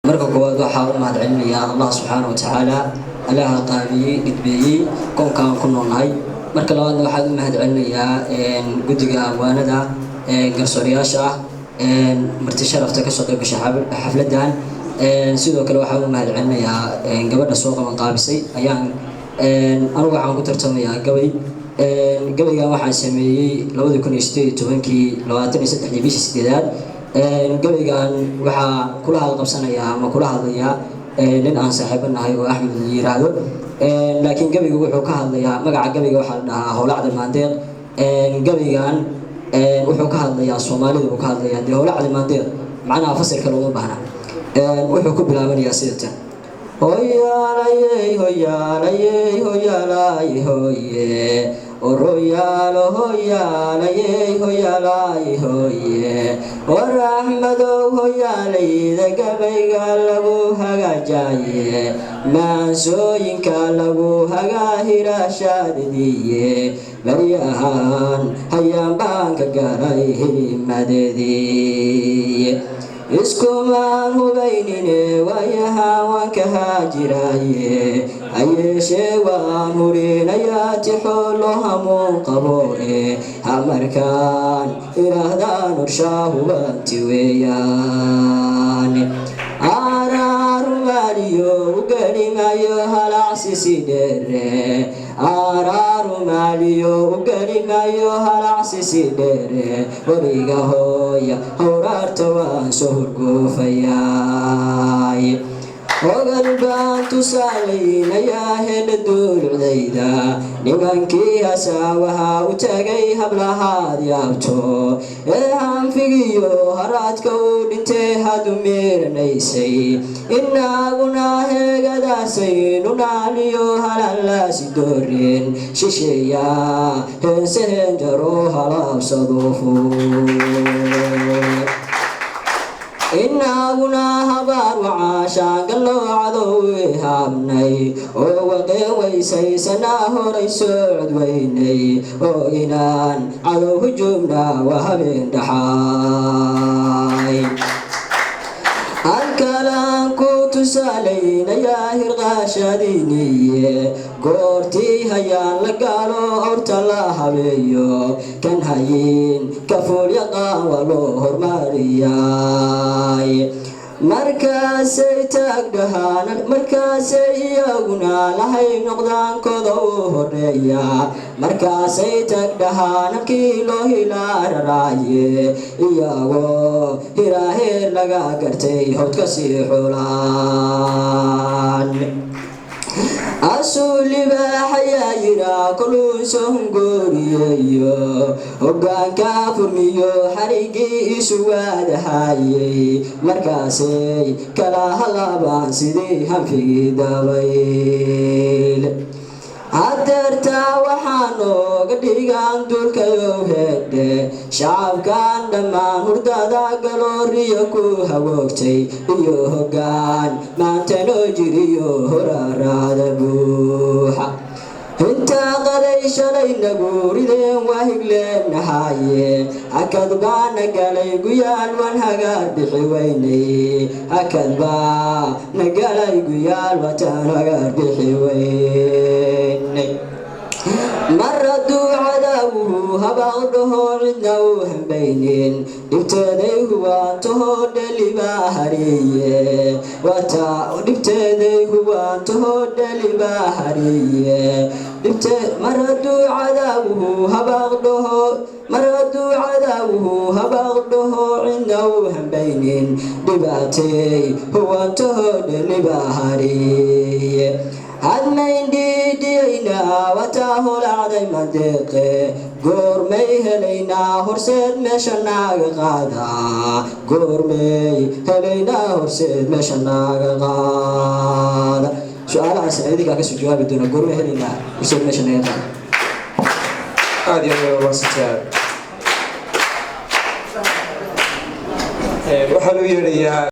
marka koowaad waxaa u mahadcelinayaa Allah subhanahu wa ta'ala Allah qaabiyay gudbiyay koonkaan ku noolnahay marka labaadna waxaan u mahadcelinayaa guddiga abwaanada garsoorayaasha marti sharafta ka soo qayb gashay xafladan sidoo kale waxaan u mahadcelinayaa gabadha soo qaban qaabisay ayaan anigu waxaan ku tartamayaa gabayga waxaan sameeyay 2018 23 bishii 8 gabaygan waxaa kula hadalqabsanayaa ama kula hadlayaa nin aan saaxiibanahay oo Axmed yiraahdo laakiin gabaygu wuxuu ka hadlayaa magaca gabayga waxa la dhahaa howlacda maandeeq gabaygan wuxuu ka hadlayaa Soomaalida uu ka hadlayaa howlacda maandeeq macnaha fasalka loo baahna wuxuu ku bilaabanayaa sidatan hoyaalay hoyaalay hoyaalay hoye oroyaalo hoyaalay hoyaalay hoye warahmado hoyaalay gabayga lagu hagaajaye maansooyinka lagu hagaahirashadiye baryahan hayaan baan ka garay himadeedii iskumaan hubaynine waayahaan waan ka haajiraye ayeeshee waan hurinayaa tixoolo hamuun qabo hamarkaan idhaahdaan urshaa hubanti weeyaan araarumaaliyo ugelimayo halacsisi dheere araarumaaliyo ugelimayo halacsisi dheere wariga hooya howraarta waan soo hurguufayaay ogal baan tusaalaynayaa hedha duulucdayda nimankii hasaawaha u tagay hablahaad yaabto hanfigiyo haraadka u dhintee hadu meeranaysay inaaguna heegadaasaynu naaliyo halalaasi doorin shisheeyaa heensaheen jaro halaabsaduufu inaguna habaar wacaashaan galoo cadow haabnay oo waqeen weysaysanaa horay soo codweynay oo inaan cadow hujuumnaa waa habeen dhaxaay halkalaan ku tusaalaynayaa hirqaashadiiniye goortii hayaan la gaalo awrta la habeeyo kan hayin ka fuul yaqaan waa loo hormariyay markaasay taagdhahaan markaasay iyaguna lahay noqdaankooda u horeeya markaasay taagdhahaan halkii loo hilaararaaye iyagoo hiraaheer laga gartay howd ka sii xulaan asuulibaaxayaa yiraa koluu soo hungooriyeeyo hoggaanka furmiyo xarigii isu waadahayay markaasay kala halaabaan sidii hanfigii dabayl hadeertaa waxaa nooga dhigaan dulkayow hedhe shacabkan dhammaan hurdada galooriyo ku hagoogtay iyo hoggaan maanta noo jiriyo horaraada buuxa intaa qaday shalay nagu rideen waa higleenahaye hakad baana galay guyaal waan hagaar bixi weynay hakad baa na galay guyaal wataan hagaar bixi weynay mar hadduu cadaawuhu habaaqdhaho cidna u hambaynin dhibteeday huwaantahoo dhalibaa hariye dhibteeday huwaantahoo dhalibaa hariye mar hadduu cadaawuhu habaaqdhaho cidna u hambaynin dhibaatay huwaantahoo dhalibaa hariye hadmayn dhiidhiyaynaa wataa holacday mandeeqe goormay helaynaa horseed meesha naaga qaada goormay helaynaa horseed meesha naaga qaada su'aalahaas idinkaa kasoo jawaabi doona goormay helaynaa horseed meesha naaga qaada aad iyo aad waasantaa waxaan u yeedhayaa